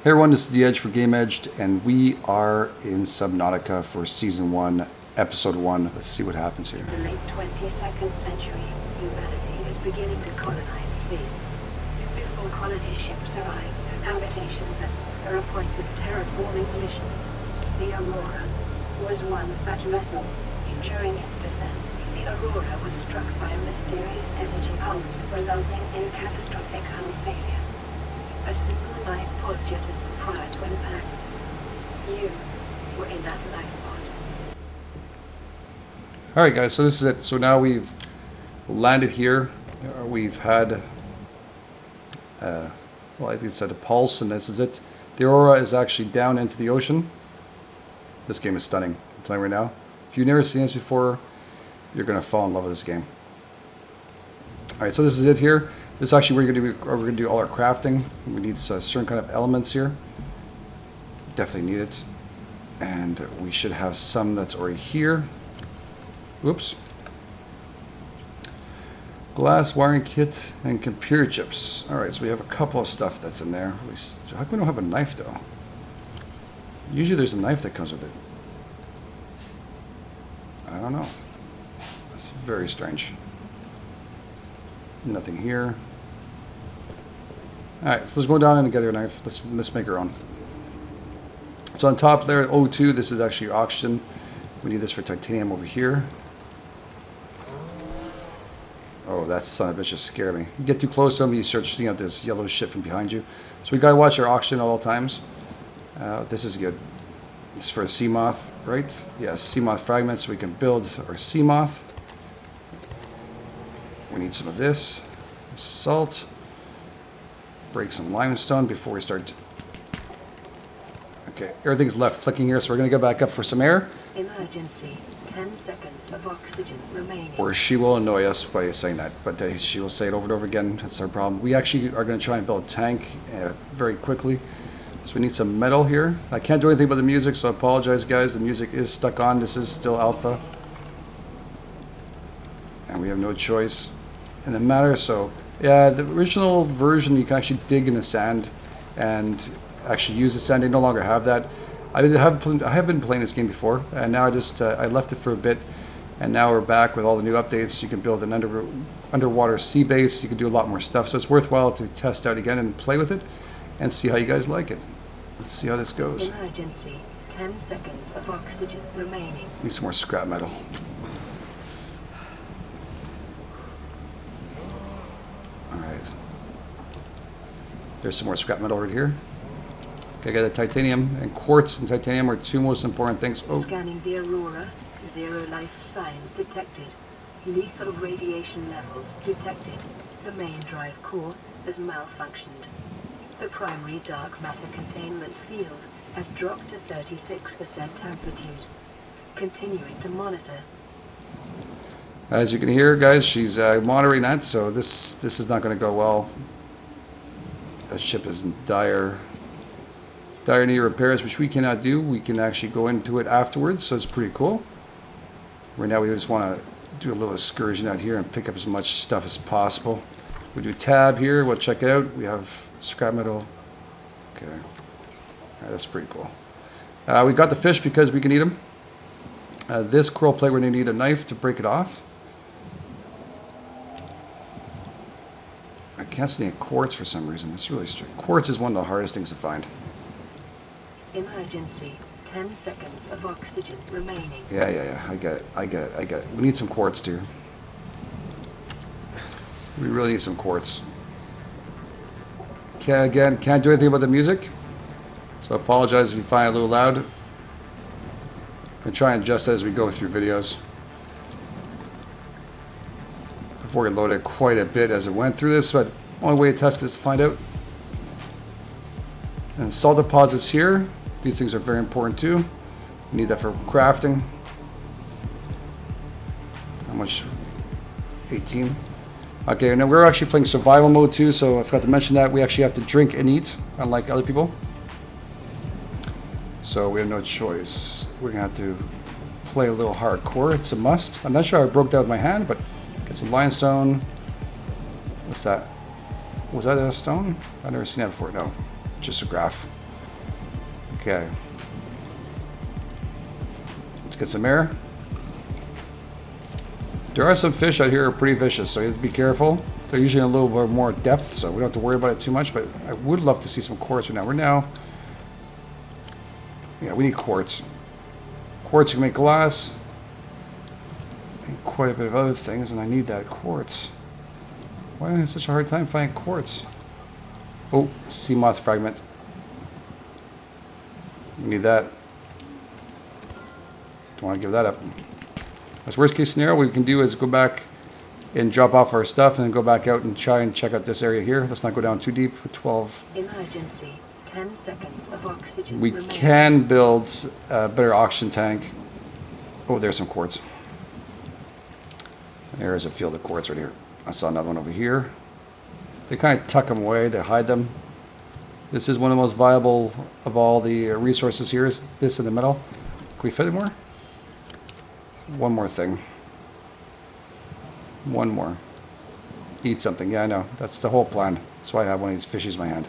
Hey everyone, this is The Edge for Game Edged, and we are in Subnautica for Season 1, Episode 1. Let's see what happens here. In the late 22nd century, humanity is beginning to colonize space. Before colony ships arrive, habitation vessels are appointed terraforming missions. The Aurora was one such vessel. During its descent, the Aurora was struck by a mysterious energy pulse, resulting in catastrophic hull failure. A single life pod jettisoned prior to impact. You were in that life pod. Alright guys, so this is it. So now we've landed here. We've had, well, I think it said a pulse, and this is it. The Aurora is actually down into the ocean. This game is stunning, I'm telling you right now. If you've never seen this before, you're going to fall in love with this game. Alright, so this is it here. This is actually where we're going to do all our crafting. We need certain kind of elements here. Definitely need it. And we should have some that's already here. Whoops. Glass, wiring kit, and computer chips. Alright, so we have a couple of stuff that's in there. How come we don't have a knife though? Usually there's a knife that comes with it. I don't know. That's very strange. Nothing here. Alright, so let's go down and get our knife. Let's make our own. So on top there, O2, this is actually oxygen. We need this for titanium over here. Oh, that son of a bitch just scared me. You get too close to them, you start shooting out this yellow shit from behind you. So we gotta watch our oxygen at all times. This is good. It's for a sea moth, right? Yeah, sea moth fragments, so we can build our sea moth. We need some of this. Salt. Break some limestone before we start. Okay, everything's left clicking here, so we're going to go back up for some air. Emergency. 10 seconds of oxygen remaining. Or she will annoy us by saying that, but she will say it over and over again. That's our problem. We actually are going to try and build a tank very quickly. So we need some metal here. I can't do anything about the music, so I apologize, guys. The music is stuck on. This is still alpha. And we have no choice in the matter. So, yeah, the original version, you can actually dig in the sand and actually use the sand. They no longer have that. I have been playing this game before, and now I left it for a bit, and now we're back with all the new updates. You can build an underwater sea base. You can do a lot more stuff, so it's worthwhile to test out again and play with it and see how you guys like it. Let's see how this goes. Emergency. 10 seconds of oxygen remaining. Need some more scrap metal. Alright. There's some more scrap metal right here. Okay, I got the titanium, and quartz and titanium are two most important things. Oh. Scanning the Aurora. Zero life signs detected. Lethal radiation levels detected. The main drive core has malfunctioned. The primary dark matter containment field has dropped to 36% amplitude. Continuing to monitor. As you can hear, guys, she's monitoring that, so this is not going to go well. That ship is in dire need repairs, which we cannot do. We can actually go into it afterwards, so it's pretty cool. Right now, we just want to do a little excursion out here and pick up as much stuff as possible. We do tab here. We'll check it out. We have scrap metal. Okay, right, that's pretty cool. We got the fish because we can eat them. This coral plate, we're going to need a knife to break it off. I can't see any quartz for some reason. It's really strange. Quartz is one of the hardest things to find. Emergency. 10 seconds of oxygen remaining. Yeah. I get it. We need some quartz too. We really need some quartz. Can't do anything about the music. So I apologize if you find it a little loud. I'm try and adjust it as we go through videos. I've already loaded quite a bit as it went through this, but only way to test it is to find out. And salt deposits here. These things are very important too. We need that for crafting. How much? 18. Okay, now we're actually playing survival mode too, so I forgot to mention that. We actually have to drink and eat, unlike other people. So we have no choice. We're gonna have to play a little hardcore. It's a must. I'm not sure I broke that with my hand, but get some limestone. What's that? Was that a stone? I've never seen that before. No, just a graph. Okay. Let's get some air. There are some fish out here that are pretty vicious, so you have to be careful. They're usually in a little bit more depth, so we don't have to worry about it too much, but I would love to see some quartz right now. We're now... Yeah, we need quartz. Quartz can make glass. And quite a bit of other things, and I need that quartz. Why do I have such a hard time finding quartz? Oh, sea moth fragment. We need that. Don't want to give that up. That's worst case scenario. What we can do is go back and drop off our stuff and then go back out and try and check out this area here. Let's not go down too deep. 12. Emergency. 10 seconds of oxygen. We can build a better oxygen tank. Oh, there's some quartz. There's a field of quartz right here. I saw another one over here. They kind of tuck them away. They hide them. This is one of the most viable of all the resources here. Is this in the middle? Can we fit it more? One more thing. One more. Eat something. Yeah, I know. That's the whole plan. That's why I have one of these fishies in my hand.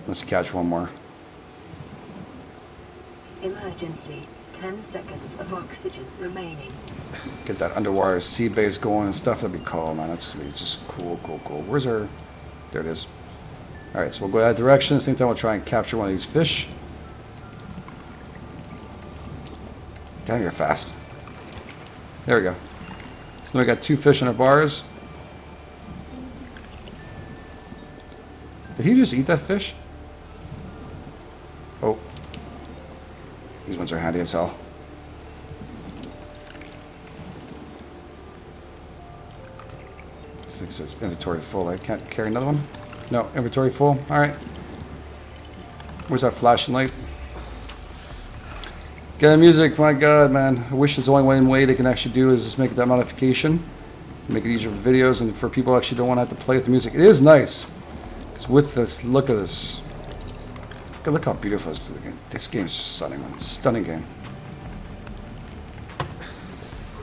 Let's catch one more. Emergency. 10 seconds of oxygen remaining. Get that underwater sea base going and stuff. That'd be cool, man. That's gonna be just cool, cool, cool. Where's our... There it is. Alright, so we'll go that direction. At the same time, we'll try and capture one of these fish. Damn, you're fast. There we go. So now we got 2 fish in our bars. Did he just eat that fish? Oh. These ones are handy as hell. This thing says inventory full. I can't carry another one? No, inventory full. Alright. Where's that flashing light? Get the music, my god, man. I wish it's the only one way they can actually do is just make that modification. Make it easier for videos and for people who actually don't want to have to play with the music. It is nice. Because with this, look at this. Look how beautiful this game. This game is just stunning, man. Stunning game.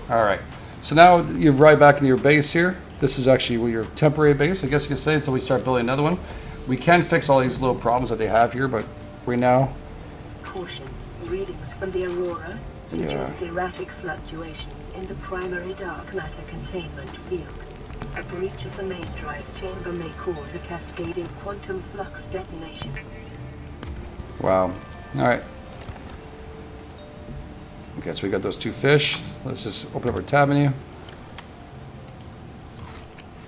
Alright. So now you're right back into your base here. This is actually your temporary base, I guess you could say, until we start building another one. We can fix all these little problems that they have here, but right now... Caution. Readings from the Aurora suggest erratic fluctuations in the primary dark matter containment field. A breach of the main drive chamber may cause a cascading quantum flux detonation. Wow. Alright. Okay, so we got those 2 fish. Let's just open up our tab menu.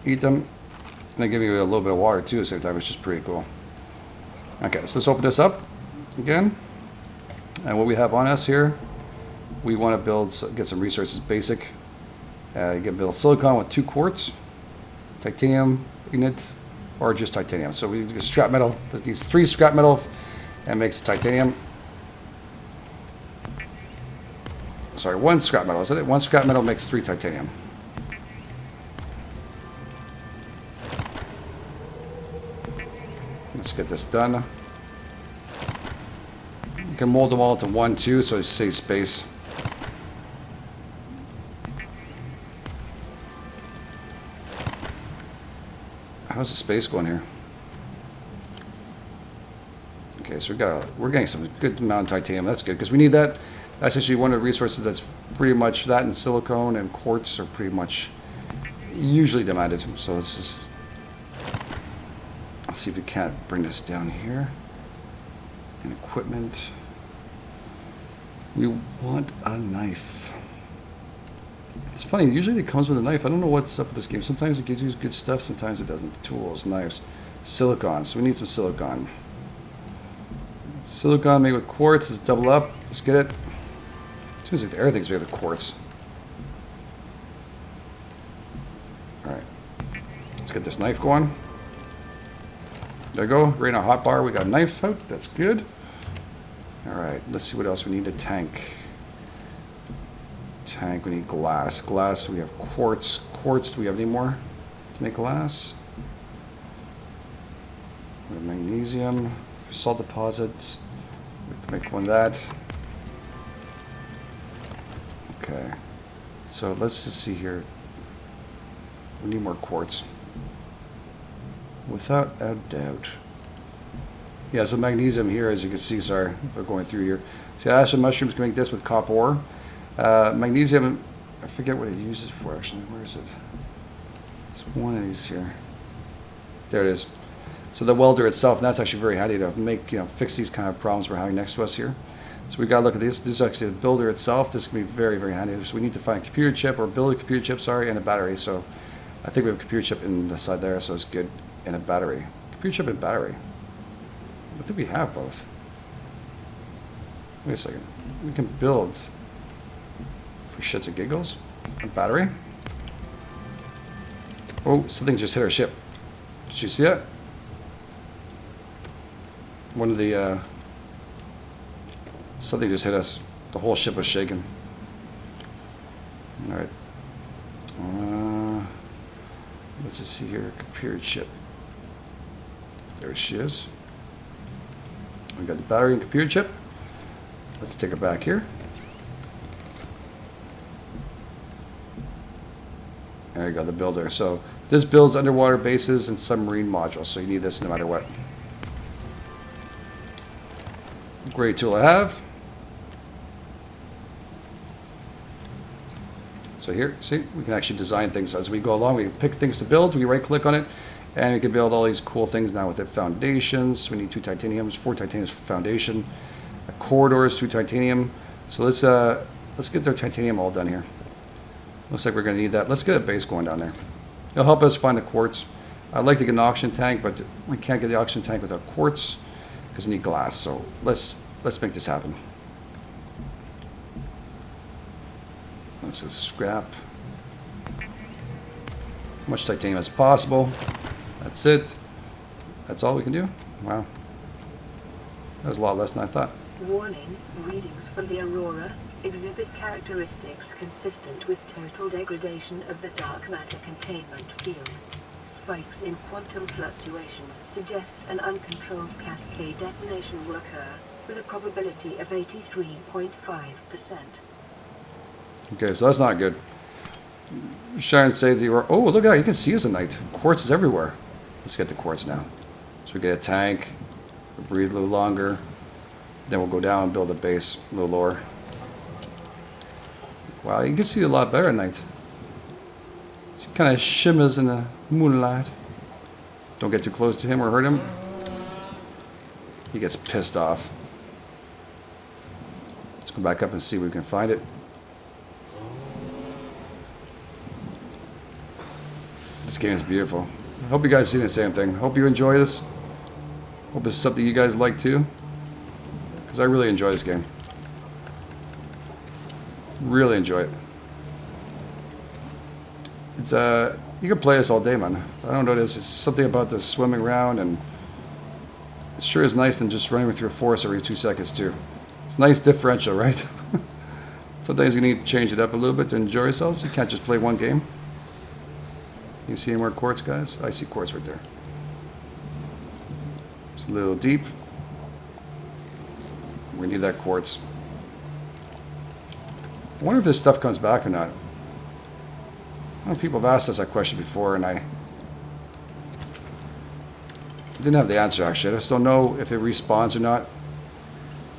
Eat them. And they give you a little bit of water too at the same time, which is pretty cool. Okay, so let's open this up again. And what we have on us here, we want to build, get some resources basic. You can build silicon with 2 quartz, titanium, ignite, or just titanium. So we do scrap metal. There's these 3 scrap metal and makes titanium. Sorry, 1 scrap metal, isn't it? 1 scrap metal makes 3 titanium. Let's get this done. You can mold them all into 1, 2, so it saves space. How's the space going here? Okay, so we're getting some good amount of titanium. That's good because we need that. That's actually one of the resources that's pretty much that, and silicone and quartz are pretty much usually demanded. So let's just see if we can't bring this down here. And equipment. We want a knife. It's funny, usually it comes with a knife. I don't know what's up with this game. Sometimes it gives you good stuff, sometimes it doesn't. Tools, knives, silicon. So we need some silicon. Silicon made with quartz. Let's double up. Let's get it. Seems like everything's made with quartz. Alright. Let's get this knife going. There we go. Right in our hot bar, we got a knife out. That's good. Alright, let's see what else we need. A tank. Tank, we need glass. Glass, we have quartz. Quartz, do we have any more to make glass? We have magnesium. Salt deposits. We can make one of that. Okay. So let's just see here. We need more quartz. Without a doubt. Yeah, so magnesium here, as you can see, sorry, we're going through here. So ash and mushrooms can make this with copper ore. Magnesium, I forget what it uses for actually. Where is it? It's one of these here. There it is. So the welder itself, and that's actually very handy to make, fix these kind of problems we're having next to us here. So we got to look at this. This is actually the builder itself. This can be very, very handy. So we need to find a computer chip, or build a computer chip, sorry, and a battery. So I think we have a computer chip in the side there, so it's good. And a battery. Computer chip and battery. I think we have both. Wait a second. We can build, for shits and giggles, a battery. Oh, something just hit our ship. Did you see that? One of the, something just hit us. The whole ship was shaking. Alright. Let's just see here. Computer chip. There she is. We got the battery and computer chip. Let's take it back here. There you go, the builder. So this builds underwater bases and submarine modules. So you need this no matter what. Great tool to have. So here, see, we can actually design things as we go along. We pick things to build, we right click on it, and we can build all these cool things now with it. Foundations, we need 2 titaniums, 4 titaniums for foundation. Corridors, 2 titanium. So let's get their titanium all done here. Looks like we're gonna need that. Let's get a base going down there. It'll help us find the quartz. I'd like to get an auction tank, but we can't get the auction tank without quartz because we need glass. So let's make this happen. Let's just scrap as much titanium as possible. That's it. That's all we can do. Wow. That was a lot less than I thought. Warning, readings from the Aurora exhibit characteristics consistent with total degradation of the dark matter containment field. Spikes in quantum fluctuations suggest an uncontrolled cascade detonation will occur with a probability of 83.5%. Okay, so that's not good. Sharon said the Aurora. Oh, look out, you can see us at night. Quartz is everywhere. Let's get the quartz now. So we get a tank, we'll breathe a little longer, then we'll go down and build a base a little lower. Wow, you can see a lot better at night. She kind of shimmers in the moonlight. Don't get too close to him or hurt him. He gets pissed off. Let's go back up and see if we can find it. This game is beautiful. I hope you guys see the same thing. Hope you enjoy this. Hope it's something you guys like too. Because I really enjoy this game. Really enjoy it. It's you can play this all day, man. I don't know, there's something about the swimming around, and it sure is nice than just running through a forest every 2 seconds too. It's a nice differential, right? Sometimes you need to change it up a little bit to enjoy yourselves. You can't just play one game. You see any more quartz, guys? I see quartz right there. It's a little deep. We need that quartz. I wonder if this stuff comes back or not. I know people have asked us that question before, and I didn't have the answer actually. I just don't know if it respawns or not.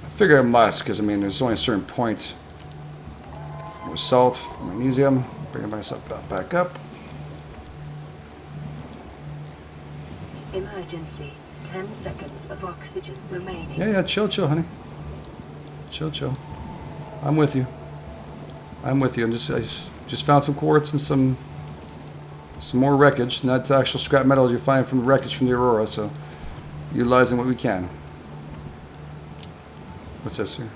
I figure it must, because I mean, there's only a certain point. There's salt, magnesium. Bringing myself back up. Emergency. 10 seconds of oxygen remaining. Yeah, chill, honey. Chill. I'm with you. I just found some quartz and some more wreckage. Not the actual scrap metals you find from the wreckage from the Aurora, so utilizing what we can. What's this here?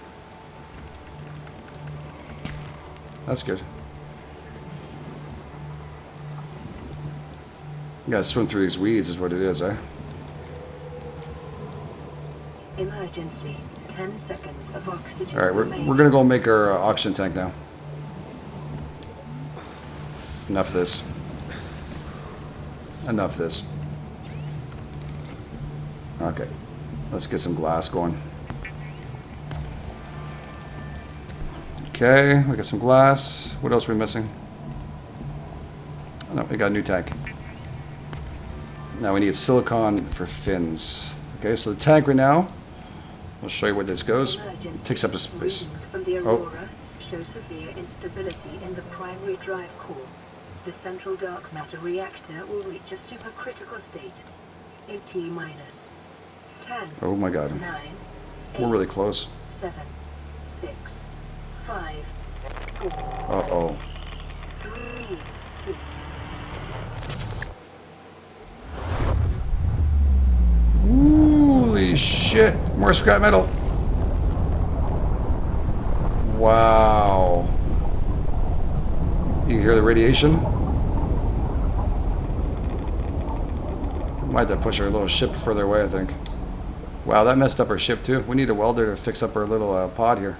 That's good. You gotta swim through these weeds is what it is, eh? Emergency. 10 seconds of oxygen. Alright, we're gonna go make our oxygen tank now. Enough of this. Enough of this. Okay. Let's get some glass going. Okay, we got some glass. What else are we missing? Oh, no, we got a new tank. Now we need silicon for fins. Okay, so the tank right now, I'll show you where this goes. It Emergency. takes up the space. Readings from the Oh. Aurora show severe instability in the primary drive core. The central dark matter reactor will reach a supercritical state. 80 minus 10. Oh my god. 9. We're really close. 7. 6. 5. 4. Uh-oh. 3. 2. Holy shit. More scrap metal. Wow. You hear the radiation? Might have to push our little ship further away, I think. Wow, that messed up our ship too. We need a welder to fix up our little pod here.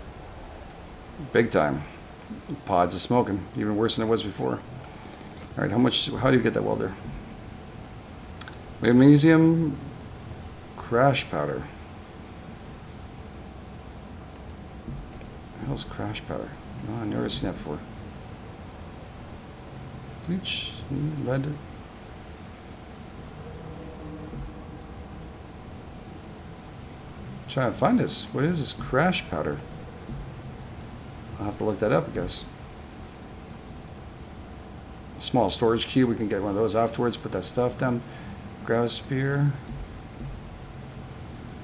Big time. Pods are smoking, even worse than it was before. Alright, how do you get that welder? Magnesium crash powder. What the hell's crash powder? Oh, I've never seen that before. Bleach, lead. Trying to find this. What is this crash powder? I'll have to look that up, I guess. A small storage cube. We can get one of those afterwards. Put that stuff down. Gravisphere.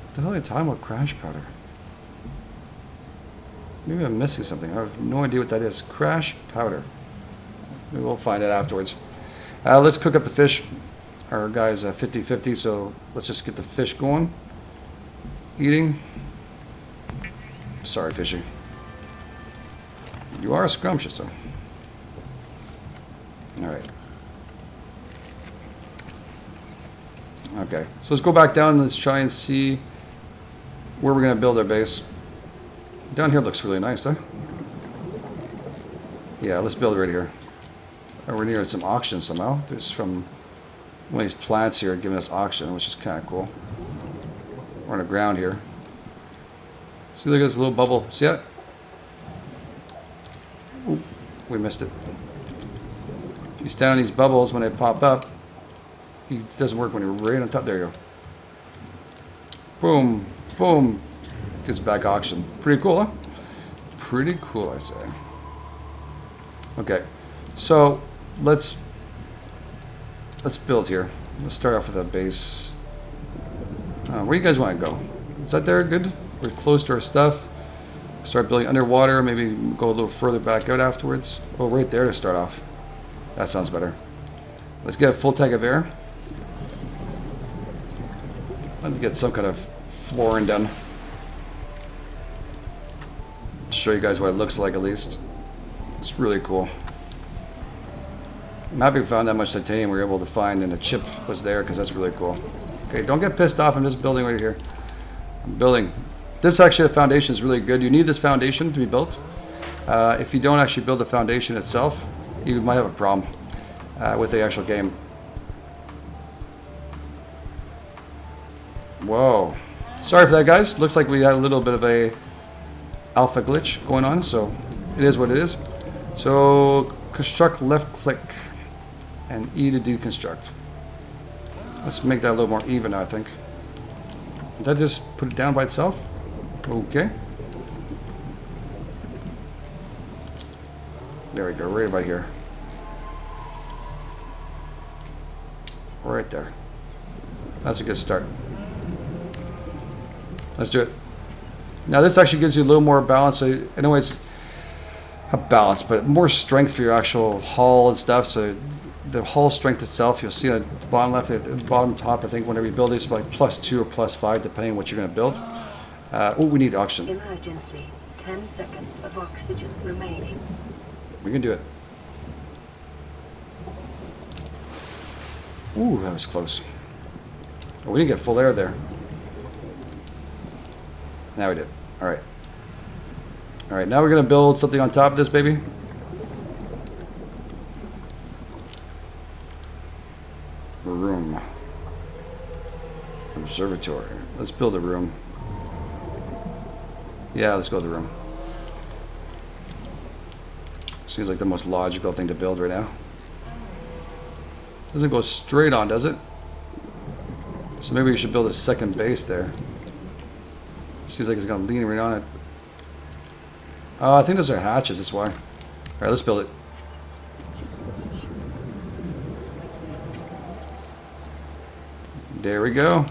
What the hell are you talking about crash powder? Maybe I'm missing something. I have no idea what that is. Crash powder. Maybe we'll find it afterwards. Let's cook up the fish. Our guy's 50-50, so let's just get the fish going. Eating. Sorry, fishy. You are scrumptious, though. Alright. Okay, so let's go back down and let's try and see where we're going to build our base. Down here looks really nice, huh? Yeah, let's build right here. Oh, we're near some auction somehow. There's from one of these plants here giving us auction, which is kind of cool. We're on the ground here. See, look at this little bubble. See that? Ooh, we missed it. If you stand on these bubbles when they pop up, it doesn't work when you're right on top. There you go. Boom, boom. Gets back auction. Pretty cool, huh? Pretty cool, I say. Okay, so let's build here. Let's start off with a base. Where do you guys want to go? Is that there good? We're close to our stuff. Start building underwater, maybe go a little further back out afterwards. Oh, right there to start off. That sounds better. Let's get a full tank of air. Let's get some kind of flooring done. Show you guys what it looks like at least. It's really cool. I'm happy we found that much titanium we were able to find and the chip was there because that's really cool. Okay, don't get pissed off. I'm just building right here. I'm building. This actually, the foundation is really good. You need this foundation to be built. If you don't actually build the foundation itself, you might have a problem with the actual game. Whoa. Sorry for that, guys. Looks like we had a little bit of a alpha glitch going on, so it is what it is. So, construct left click and E to deconstruct. Let's make that a little more even, I think. Did that just put it down by itself? Okay. There we go, right about here. Right there. That's a good start. Let's do it. Now this actually gives you a little more balance. So in a way it's a balance, but more strength for your actual hull and stuff. So the hull strength itself, you'll see at the bottom left, at the bottom top, I think whenever you build this, it's like +2 or +5, depending on what you're going to build. Oh, we need oxygen. Emergency. 10 seconds of oxygen remaining. We can do it. Ooh, that was close. Oh, we didn't get full air there. Now we did. All right. All right, now we're going to build something on top of this, baby. Room. Observatory. Let's build a room. Yeah, let's go to the room. Seems like the most logical thing to build right now. Doesn't go straight on, does it? So maybe we should build a second base there. Seems like it's gonna lean right on it. Oh, I think those are hatches, that's why. Alright, let's build it. There we go.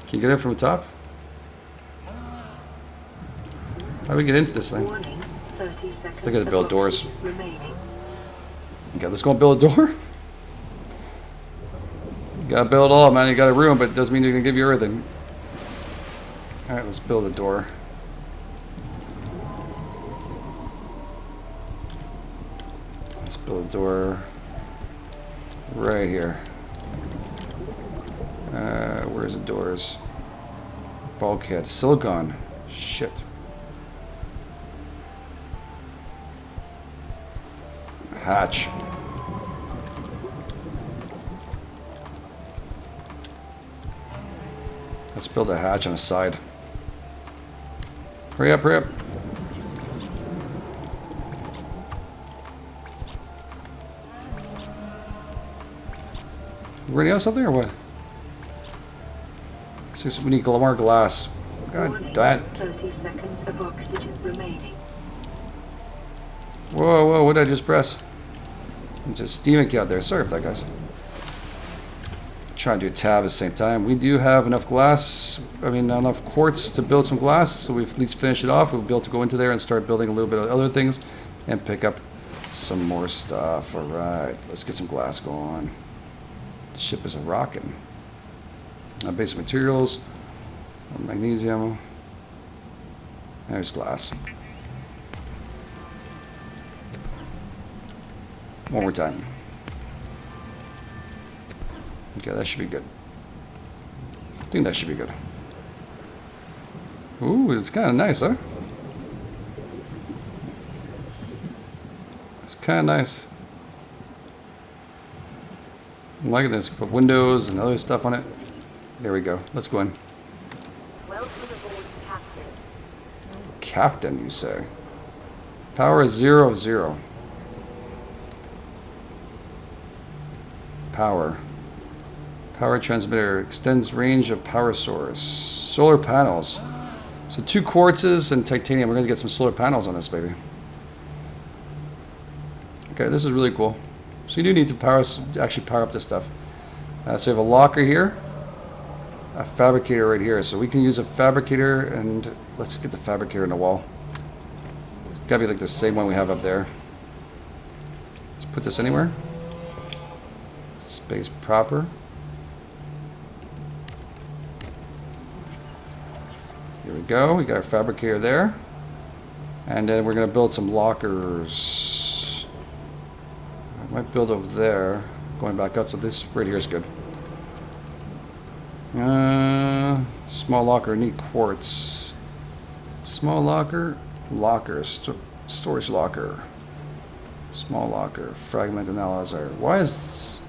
Can you get in from the top? How do we get into this thing? Warning, 30 seconds I think I gotta build of doors. oxygen remaining. Okay, let's go and build a door. You gotta build it all, man. You got a room, but it doesn't mean you're gonna give you everything. Alright, let's build a door. Let's build a door right here. Where's the doors? Bulkhead. Silicon. Shit. Hatch. Let's build a hatch on the side. Hurry up, hurry up. We're running out of something or what? So we need more glass. God Warning, damn. 30 seconds of oxygen remaining. Whoa, whoa, what did I just press? It's a steam out there. Sorry for that, guys. Trying to do a tab at the same time. We do have enough glass, enough quartz to build some glass, so we've at least finished it off. We'll be able to go into there and start building a little bit of other things and pick up some more stuff. Alright, let's get some glass going. The ship is a rockin'. Basic materials, magnesium, there's glass. One more time. Okay, that should be good. I think that should be good. Ooh, it's kind of nice, huh? It's kind of nice. I'm liking this. Put windows and other stuff on it. There we go. Let's go in. Welcome aboard, Captain. Captain, you say? Power is 0, 0. Power. Power transmitter extends range of power source. Solar panels. So 2 quartzes and titanium. We're going to get some solar panels on this, baby. Okay, this is really cool. So you do need to actually power up this stuff. So we have a locker here. A fabricator right here. So we can use a fabricator, and let's get the fabricator in the wall. It's gotta be like the same one we have up there. Let's put this anywhere. Space proper. Here we go. We got our fabricator there. And then we're gonna build some lockers. I might build over there. Going back out, so this right here is good. Small locker, need quartz. Small locker, storage locker. Small locker, fragment analyzer. Why is...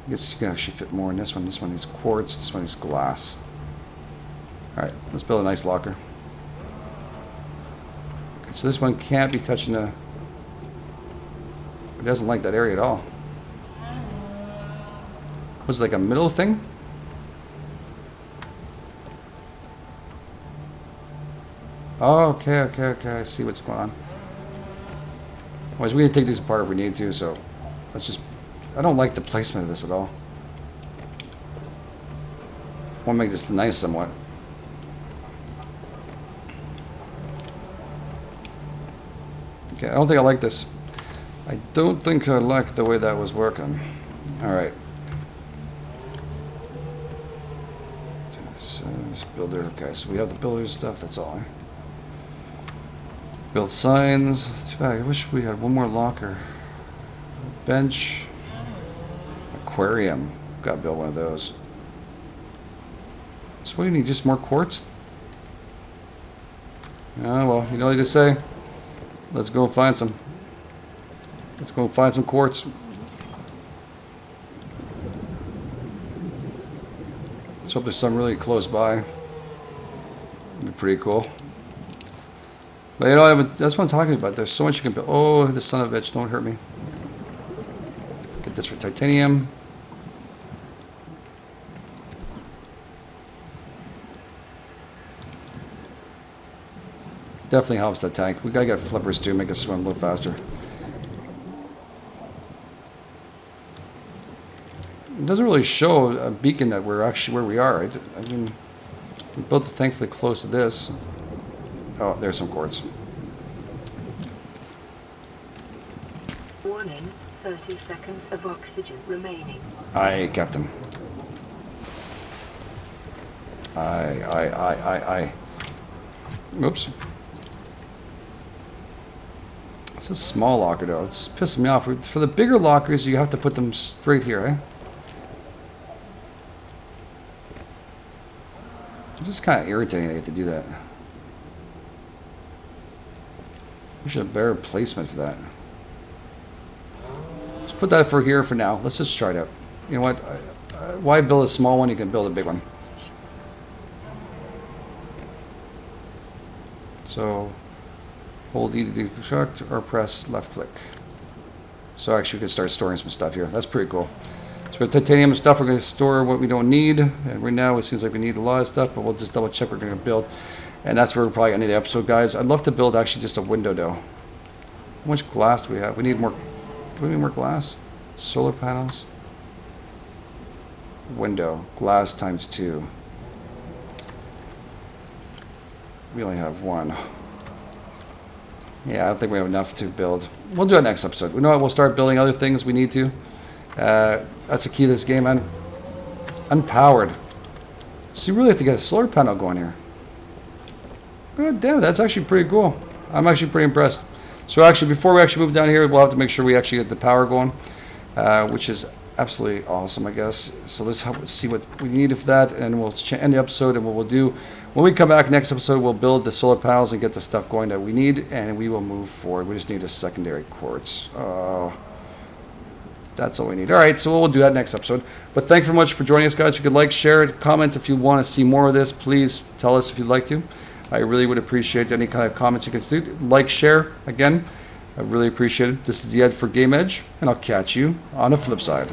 I guess you can actually fit more in this one. This one needs quartz, this one needs glass. Alright, let's build a nice locker. Okay, so this one can't be touching the... It doesn't like that area at all. Was it like a middle thing? Oh, okay, okay, okay. I see what's going on. Anyways, we can take these apart if we need to, so let's just... I don't like the placement of this at all. I want to make this nice somewhat. Okay, I don't think I like this. I don't think I like the way that was working. Alright. So, builder. Okay, so we have the builder stuff, that's all. Build signs. Too bad, I wish we had one more locker. Bench. Aquarium. Gotta build one of those. So what do you need? Just more quartz? Oh, well, you know what they say. Let's go find some. Let's go find some quartz. Let's hope there's some really close by. That'd be pretty cool. But you know, that's what I'm talking about. There's so much you can build. Oh, the son of a bitch, don't hurt me. Get this for titanium. Definitely helps that tank. We gotta get flippers too, make us swim a little faster. It doesn't really show a beacon that we're actually where we are. I mean, we built it thankfully close to this. Oh, there's some quartz. Warning, 30 seconds of oxygen remaining. Aye, Captain. Aye. Oops. It's a small locker though. It's pissing me off. For the bigger lockers, you have to put them straight here, eh? It's just kind of irritating that you have to do that. We should have better placement for that. Let's put that for here for now. Let's just try it out. You know what? Why build a small one? You can build a big one. So, hold E to deconstruct or press left click. So actually we can start storing some stuff here. That's pretty cool. So we have titanium stuff. We're going to store what we don't need. And right now it seems like we need a lot of stuff, but we'll just double check what we're going to build. And that's where we're probably ending the episode, guys. I'd love to build actually just a window though. How much glass do we have? We need more. Do we need more glass? Solar panels. Window. Glass times 2. We only have 1. Yeah, I don't think we have enough to build. We'll do it next episode. We know what, we'll start building other things we need to. That's the key to this game, man. Unpowered. So you really have to get a solar panel going here. God damn it, that's actually pretty cool. I'm actually pretty impressed. So actually, before we actually move down here, we'll have to make sure we actually get the power going, which is absolutely awesome, I guess. So let's see what we need for that, and we'll end the episode. And what we'll do when we come back next episode, we'll build the solar panels and get the stuff going that we need, and we will move forward. We just need a secondary quartz. That's all we need. All right, so we'll do that next episode. But thank you very much for joining us, guys. If you could like, share, comment if you want to see more of this. Please tell us if you'd like to. I really would appreciate any kind of comments you can do. Like, share, again. I really appreciate it. This is the Ed for Game Edge, and I'll catch you on the flip side.